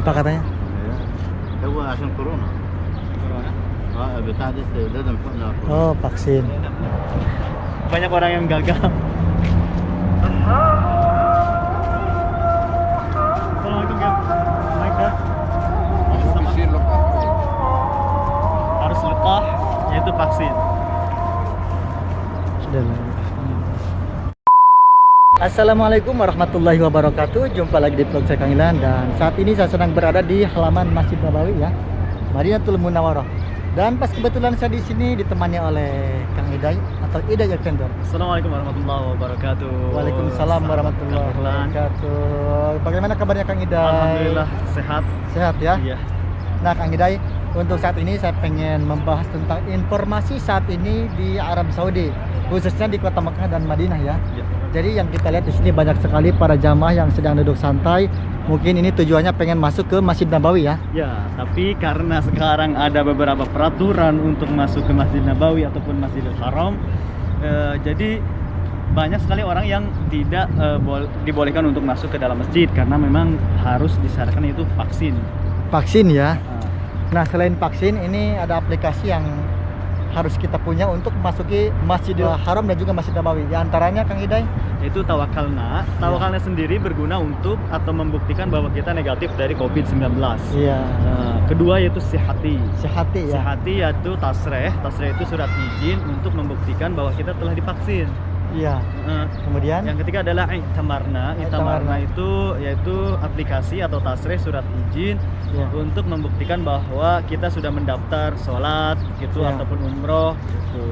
Apa katanya? هو عشان كورونا. Corona. بتاع ده لازم حقنة كورونا. Oh, vaksin. Banyak orang yang gagal. Assalamualaikum, Gem. Baik dah. Harus lekah, yaitu vaksin. Sudah lah. Assalamualaikum warahmatullahi wabarakatuh. Jumpa lagi di vlog saya Kang Ilan, dan saat ini saya sedang berada di halaman Masjid Nabawi ya, Madinatul Munawwarah. Dan pas kebetulan saya di sini ditemani oleh Kang Iday atau Iday Vendor. Assalamualaikum warahmatullahi wabarakatuh. Waalaikumsalam warahmatullahi wabarakatuh. Bagaimana kabarnya Kang Iday? Alhamdulillah sehat. Sehat ya? Iya. Nah Kang Iday, untuk saat ini saya pengen membahas tentang informasi saat ini di Arab Saudi, khususnya di kota Mekah dan Madinah ya. Iya. Jadi yang kita lihat di sini banyak sekali para jamaah yang sedang duduk santai. Mungkin ini tujuannya pengen masuk ke Masjid Nabawi ya. Ya, tapi karena sekarang ada beberapa peraturan untuk masuk ke Masjid Nabawi ataupun Masjidil Haram, jadi banyak sekali orang yang tidak dibolehkan untuk masuk ke dalam masjid karena memang harus disyaratkan itu vaksin. Vaksin ya. Nah selain vaksin, ini ada aplikasi yang harus kita punya untuk memasuki Masjidil Haram dan juga Masjid Nabawi. Di antaranya Kang Iday, Yaitu Tawakalna. Tawakalna sendiri berguna untuk atau membuktikan bahwa kita negatif dari COVID-19. iya, Kedua yaitu Sihati. Sihati ya. Sihati yaitu Tasreh. Tasreh itu surat izin untuk membuktikan bahwa kita telah divaksin. Iya. Eh, Kemudian Yang ketiga adalah Itamarna. Itamarna itu yaitu aplikasi atau tasreh surat izin ya. untuk membuktikan bahwa kita sudah mendaftar sholat gitu Ya. ataupun umroh gitu.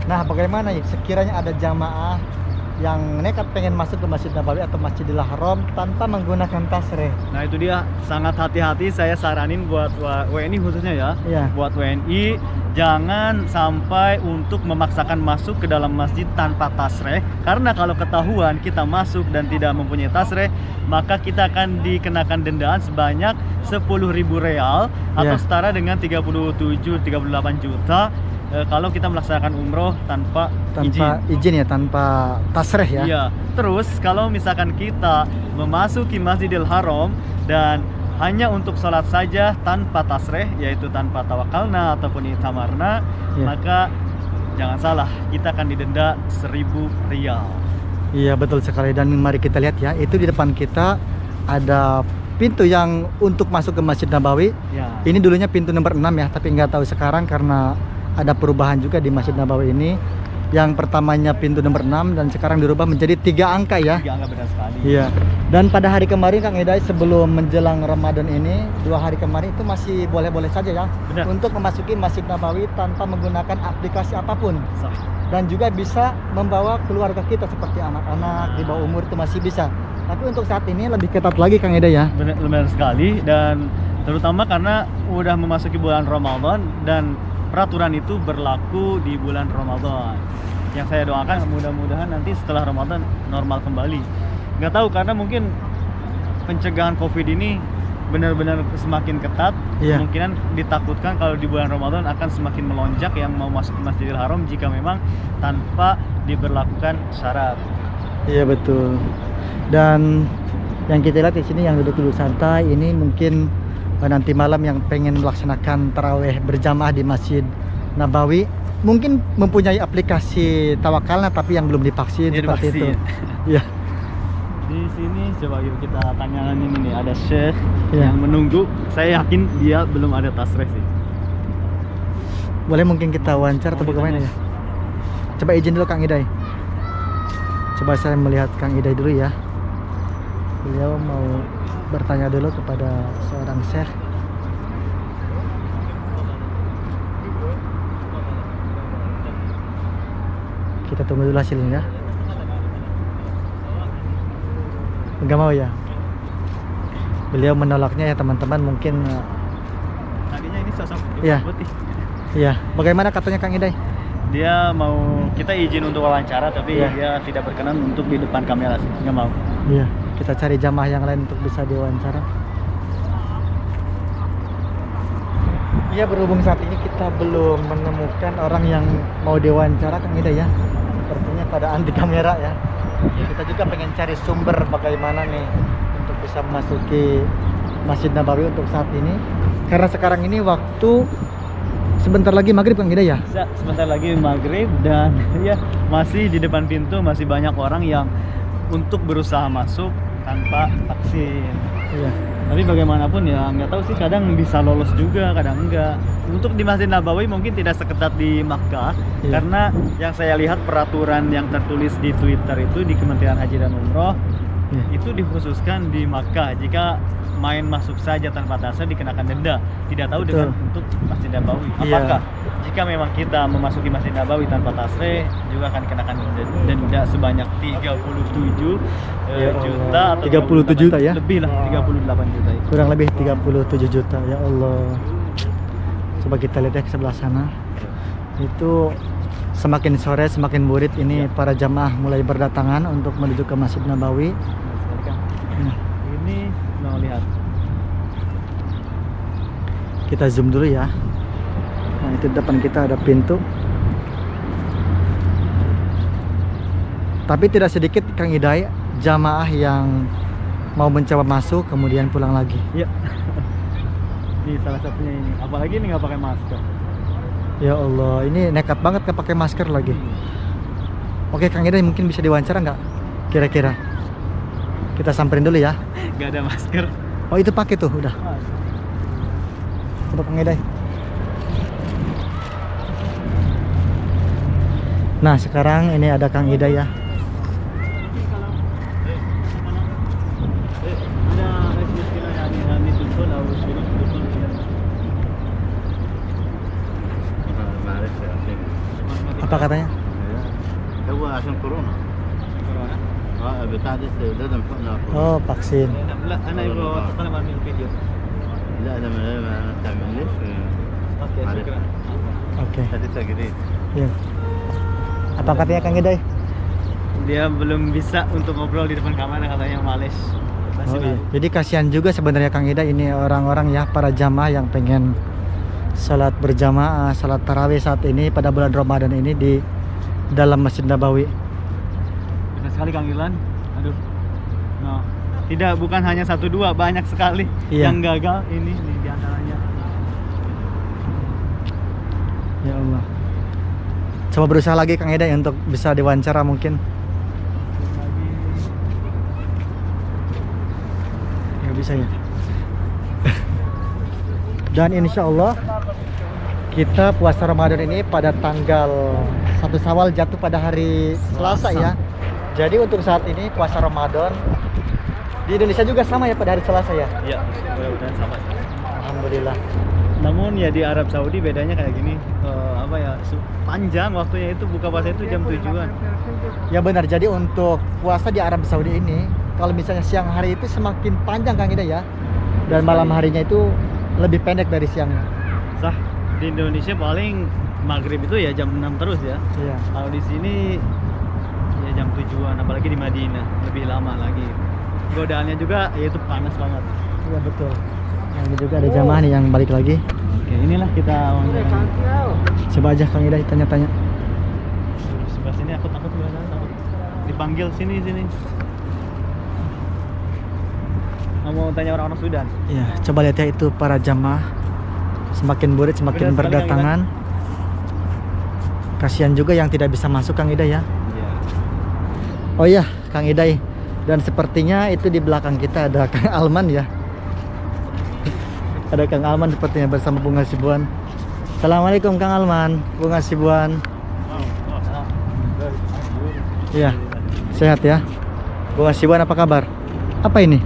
Nah bagaimana ya sekiranya ada jamaah yang nekat pengen masuk ke Masjid Nabawi atau Masjidil Haram tanpa menggunakan tasreh? Nah itu dia, sangat hati-hati saya saranin buat WNI khususnya ya. Iya. Buat WNI jangan sampai untuk memaksakan masuk ke dalam masjid tanpa tasreh, karena kalau ketahuan kita masuk dan tidak mempunyai tasreh, maka kita akan dikenakan dendaan sebanyak 10.000 real atau Ya. setara dengan 37-38 juta kalau kita melaksanakan umroh tanpa Izin ya, tanpa tasreh ya. Iya. Terus kalau misalkan kita memasuki Masjidil Haram dan hanya untuk sholat saja tanpa tasreh, yaitu tanpa tawakalna ataupun itamarna, Iya. maka jangan salah, kita akan didenda 1.000 rial. Iya betul sekali, dan mari kita lihat ya, itu di depan kita ada pintu yang untuk masuk ke Masjid Nabawi. Ya. Ini dulunya pintu nomor 6 ya, tapi nggak tahu sekarang karena ada perubahan juga di Masjid Nabawi ini. Yang pertamanya pintu nomor 6 dan sekarang dirubah menjadi 3 angka ya. Tiga angka beda sekali. Iya. Dan pada hari kemarin Kang Iday, sebelum menjelang Ramadan ini, 2 hari kemarin itu masih boleh-boleh saja ya Benar. untuk memasuki Masjid Nabawi tanpa menggunakan aplikasi apapun. Sah. Dan juga bisa membawa keluarga kita seperti anak-anak di bawah umur itu masih bisa. Tapi untuk saat ini lebih ketat lagi Kang Iday ya. Benar sekali, dan terutama karena udah memasuki bulan Ramadan dan peraturan itu berlaku di bulan Ramadan. Yang saya doakan mudah-mudahan nanti setelah Ramadan normal kembali. Nggak tahu, karena mungkin pencegahan COVID ini benar-benar semakin ketat. Iya. Kemungkinan ditakutkan kalau di bulan Ramadan akan semakin melonjak yang mau masuk ke Masjidil Haram jika memang tanpa diberlakukan syarat. Iya betul. Dan yang kita lihat di sini yang duduk-duduk santai ini mungkin nanti malam yang pengen melaksanakan taraweh berjamaah di Masjid Nabawi, mungkin mempunyai aplikasi tawakalna tapi yang belum divaksin Iya, seperti itu. divaksin. Iya. Di sini coba yuk kita tanyakan ini nih, ada Syekh Iya. yang menunggu. Saya yakin dia belum ada tasreh sih. Boleh mungkin kita wawancara atau Oh, bagaimana ditanya. ya? Coba izin dulu Kang Iday. Coba saya melihat Kang Iday dulu ya. Beliau mau bertanya dulu kepada seorang syekh. Kita tunggu dulu hasilnya ya. Enggak mau ya? Beliau menolaknya ya teman-teman, mungkin Tadinya ini sosok Iya. putih. ya. Bagaimana katanya Kang Iday? Dia mau kita izin untuk wawancara, tapi Iya. dia tidak berkenan untuk di depan kamera sih, nggak mau. Iya, kita cari jamaah yang lain untuk bisa diwawancara. Iya, berhubung saat ini kita belum menemukan orang yang mau diwawancara Kang Ida ya. Sepertinya pada anti kamera ya. Kita juga pengen cari sumber bagaimana nih untuk bisa memasuki Masjid Nabawi untuk saat ini. Karena sekarang ini waktu sebentar lagi maghrib Kang Ida ya. Sebentar lagi maghrib dan ya masih di depan pintu masih banyak orang yang untuk berusaha masuk tanpa vaksin. Iya. Tapi bagaimanapun ya nggak tahu sih, kadang bisa lolos juga, kadang enggak. Untuk di Masjid Nabawi mungkin tidak seketat di Makkah, Iya. karena yang saya lihat peraturan yang tertulis di Twitter itu di Kementerian Haji dan Umroh Iya. itu dikhususkan di Makkah. Jika main masuk saja tanpa tasre dikenakan denda. Tidak tahu Betul. dengan untuk Masjid Nabawi. Iya. Apakah jika memang kita memasuki Masjid Nabawi tanpa tasre juga akan dikenakan denda sebanyak 37 Ya Allah. juta atau 37 juta ya? Lebih lah, 38 juta itu. Kurang lebih 37 juta. Ya Allah. Coba kita lihat ya ke sebelah sana. Itu semakin sore semakin murid ini para jamaah mulai berdatangan untuk menuju ke Masjid Nabawi. Nah, Ini mau lihat. kita zoom dulu ya. Nah, itu di depan kita ada pintu. Tapi tidak sedikit Kang Hidayat jamaah yang mau mencoba masuk kemudian pulang lagi. Iya. Ini salah satunya ini. Apalagi ini nggak pakai masker. Ya Allah, ini nekat banget nggak pakai masker lagi. Oke Kang Hidayat, mungkin bisa diwawancara nggak? Kira-kira. Kita samperin dulu ya. Nggak ada masker. Oh itu pakai tuh udah. Coba Kang Hidayat. Nah sekarang ini ada Kang Hidayat. معلش يا أخي. Apa katanya? هو عشان كورونا. بتاع دي لازم حقنة كورونا. Oh vaksin. لا انا يبغى اتكلم عن الفيديو. لا ده ما تعملش. اوكي شكرا. Oke. حديثها جديد. Iya. Apa katanya Kang Hidayat? Dia belum bisa untuk ngobrol di depan kamera, katanya males. Oh, iya. Jadi kasihan juga sebenarnya Kang Ida ini orang-orang ya, para jamaah yang pengen salat berjamaah, salat tarawih saat ini pada bulan Ramadan ini di dalam Masjid Nabawi. Benar sekali Kang Ilan. Aduh. Nah, tidak, bukan hanya satu dua, banyak sekali Iya. yang gagal ini nih di antaranya. Ya Allah. Coba berusaha lagi Kang Ida ya untuk bisa diwawancara mungkin. Ya bisa ya. Dan insya Allah kita puasa Ramadan ini pada tanggal 1 Syawal jatuh pada hari Selasa ya. Jadi untuk saat ini puasa Ramadan di Indonesia juga sama ya pada hari Selasa ya. Iya, mudah-mudahan sama. Alhamdulillah. Namun ya di Arab Saudi bedanya kayak gini, apa ya, panjang waktunya, itu buka puasa itu jam 7-an. Ya benar. Jadi untuk puasa di Arab Saudi ini kalau misalnya siang hari itu semakin panjang Kang Ida ya. Dan malam harinya itu lebih pendek dari siangnya. Sah, di Indonesia paling maghrib itu ya jam 6 terus ya. Iya. Kalau di sini ya jam 7-an, apalagi di Madinah lebih lama lagi. Godaannya juga yaitu panas banget. Iya betul. Nah, ini juga ada jamaah nih yang balik lagi. Oke, inilah kita Coba aja Kang Ida tanya-tanya. sebelah sini, aku takut takut dipanggil sini. Mau tanya orang-orang Sudan. Iya, coba lihat ya itu para jamaah semakin murid semakin Benar sekali, berdatangan. Kasihan juga yang tidak bisa masuk Kang Ida ya. Iya. Oh iya, Kang Ida. Dan sepertinya itu di belakang kita ada Kang Alman ya. Ada Kang Alman sepertinya bersama Bunga Sibuan. Assalamualaikum Kang Alman, Bunga Sibuan. Iya, sehat ya. Bunga Sibuan apa kabar? Apa ini?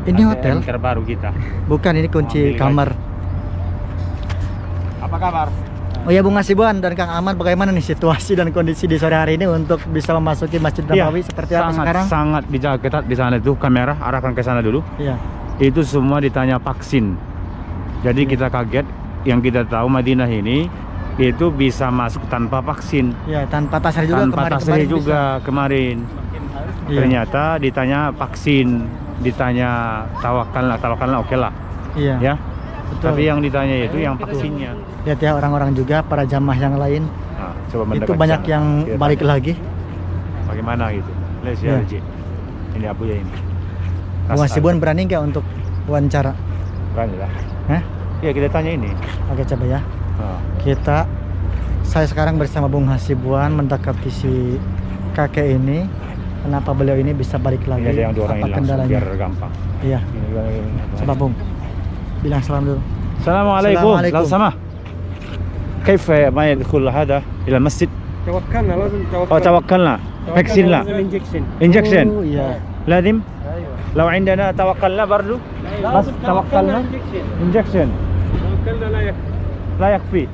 Ini hotel? terbaru kita. Bukan, ini kunci Ambil kamar. Apa kabar? Oh ya Bunga Sibuan dan Kang Alman, bagaimana nih situasi dan kondisi di sore hari ini untuk bisa memasuki Masjid Nabawi seperti apa sekarang? Sangat dijaga ketat di sana itu, kamera arahkan ke sana dulu. Iya. Itu semua ditanya vaksin. Jadi kita kaget, yang kita tahu Madinah ini itu bisa masuk tanpa vaksin. Ya, tanpa tasar juga Tanpa tasrih juga kemarin. Iya. Ternyata ditanya vaksin, ditanya tawakalna oke lah. Iya. Ya. Betul. Tapi yang ditanya itu yang vaksinnya. Lihat ya orang-orang juga para jamaah yang lain Nah, coba itu mendekat banyak sana. yang Kita balik tanya. lagi. Bagaimana gitu? Lihat Iya. ya, Ini Abu ya ini. Bunga Sibuan berani nggak untuk wawancara. Berani lah. Hah? Iya, kita tanya ini. Oke, coba ya. Ah. Saya sekarang bersama Bung Hasibuan mendekati si kakek ini. Kenapa beliau ini bisa balik lagi? Ini ada yang dua orang Apa ini langsung kendalanya? biar gampang. Iya. Ini. Coba Bung, bilang salam dulu. Assalamualaikum. Assalamualaikum. لو سمحت كيف ما يدخل هذا إلى المسجد؟ توكلنا لازم أو توكلنا فاكسين لا لازم انجكشن انجكشن Oh iya. لازم ايوه لو عندنا توكلنا برضو بس توكلنا انجكشن انجكشن توكلنا لا يكفي لا يكفي.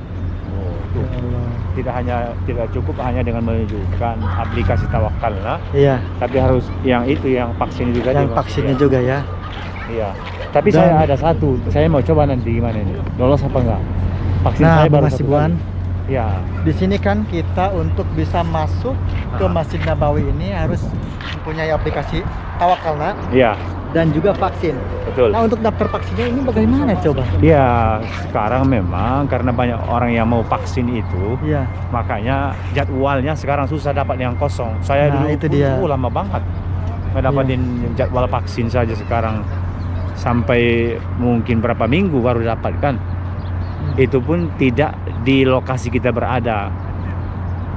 Ya Allah. Tidak cukup hanya dengan menunjukkan aplikasi Tawakkalna, Iya. tapi harus yang itu, yang vaksin itu tadi. Yang vaksinnya juga ya. Iya. Tapi Dan- saya ada satu, saya mau coba nanti gimana ini, lolos apa enggak? Vaksin Nah, saya Bung baru satu Hasibuan, kali. Iya. di sini kan kita untuk bisa masuk ke Ah. Masjid Nabawi ini harus mempunyai aplikasi Tawakkalna Iya, dan juga vaksin. betul. Nah, untuk daftar vaksinnya ini bagaimana coba? Iya, sekarang memang karena banyak orang yang mau vaksin itu, Iya. makanya jadwalnya sekarang susah dapat yang kosong. Saya Nah, dulu itu dia. lama banget ngedapatin jadwal vaksin saja, sekarang sampai mungkin berapa minggu baru dapat kan. Itu pun tidak di lokasi kita berada.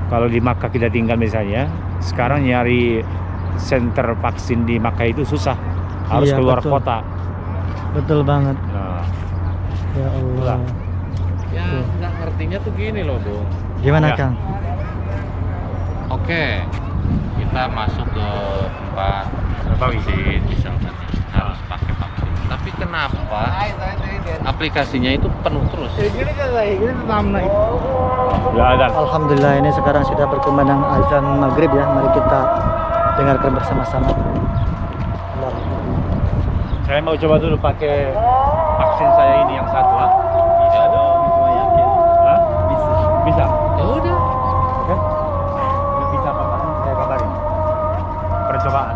Kalau di Makkah kita tinggal misalnya, sekarang nyari center vaksin di Makkah itu susah, harus Iya, keluar betul. kota. Betul banget. Nah, Ya Allah. Ya nggak ngertinya tuh gini loh Bung. Gimana Ya. Kang? Oke, kita masuk ke tempat vaksin misalkan harus pakai vaksin. Tapi kenapa aplikasinya itu penuh terus? ya ada. Alhamdulillah ini sekarang sudah berkumandang azan maghrib ya. Mari kita dengarkan bersama-sama. Allah. Saya mau coba dulu pakai vaksin saya ini yang satu, ha? Ya udah. Hah? Bisa. Ya udah. Oke. Nggak bisa apa-apa, saya kabarin. Percobaan.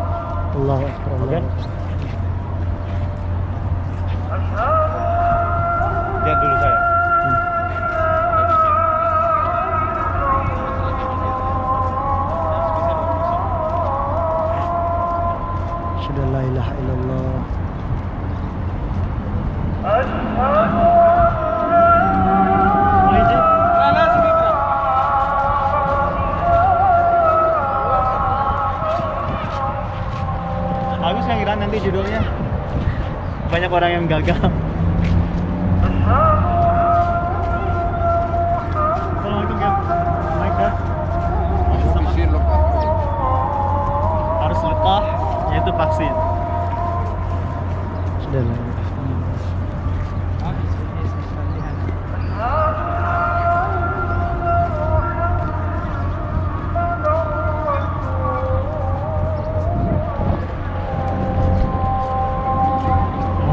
Allahu Akbar. Oke. Allahu Akbar. Lihat dulu saya. Asyhadu an la ilaha illallah. Bagus yang kira nanti judulnya banyak orang yang gagal. Assalamualaikum Kang. Baik dah. Harus lepas yaitu vaksin. Sudah la ilaha illallah.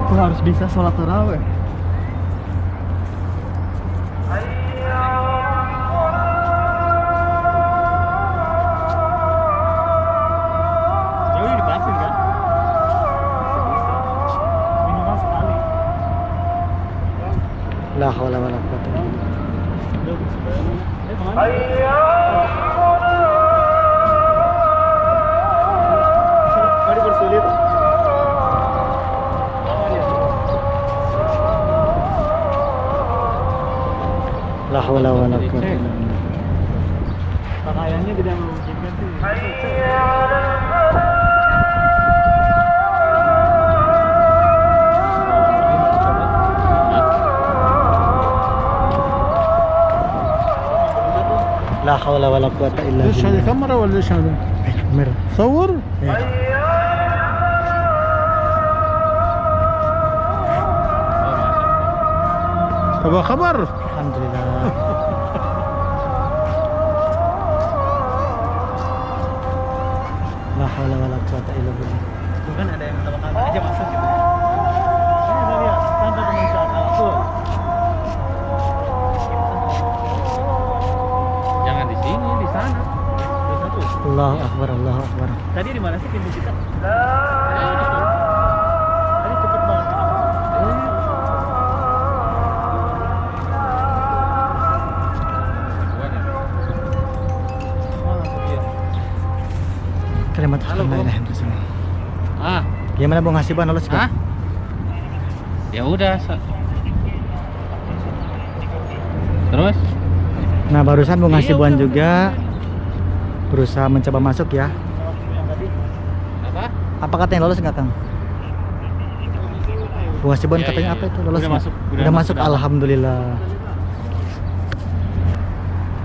Aku harus bisa sholat tarawih. Jauh divaksin kan? Minimal sekali. La haula wala quwwata illa billah. Mari bersulit. La haula wala quwwata illa billah. Pakaiannya tidak memungkinkan sih. La haula wala quwwata illa ليش هذه billah. كاميرا ولا ليش هذا؟ Kamera. صور؟ تبغى خبر؟ Alhamdulillah. La haula wala quwwata illa billah. Bukan ada yang pertama kali aja masuk gitu. Ini udah lihat tanpa pemeriksaan langsung. Jangan di sini, di sana. Udah satu. Allahu Akbar, Allahu Akbar. Tadi di mana sih pintu kita? Tadi cepet banget. Oh, langsung iya. Terima kasih. Halo, Bung. Alhamdulillah. Ah, Gimana Bung Hasibuan, lolos Hah? kan? Ya udah. Terus? Nah, barusan Bung Iya, Hasibuan udah. juga berusaha mencoba masuk ya. Apa? Apa katanya lolos nggak, Kang? Bung Hasibuan Iya, katanya iya, apa iya. itu lolos Udah nggak? masuk, Udah masuk, udah. alhamdulillah.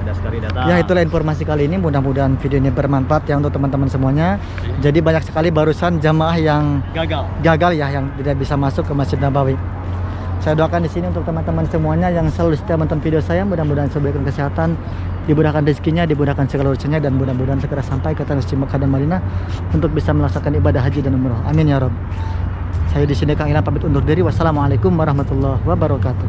Ada sekali data. Ya, itulah informasi kali ini. Mudah-mudahan video ini bermanfaat ya untuk teman-teman semuanya. Jadi banyak sekali barusan jamaah yang gagal. ya, yang tidak bisa masuk ke Masjid Nabawi. Saya doakan di sini untuk teman-teman semuanya yang selalu setia menonton video saya, mudah-mudahan selalu diberikan kesehatan, dimudahkan rezekinya, dimudahkan segala urusannya, dan mudah-mudahan segera sampai ke tanah suci Mekah dan Madinah untuk bisa melaksanakan ibadah haji dan umroh. Amin ya Rabb. Saya di sini Kang Ilham pamit undur diri. Wassalamualaikum warahmatullahi wabarakatuh.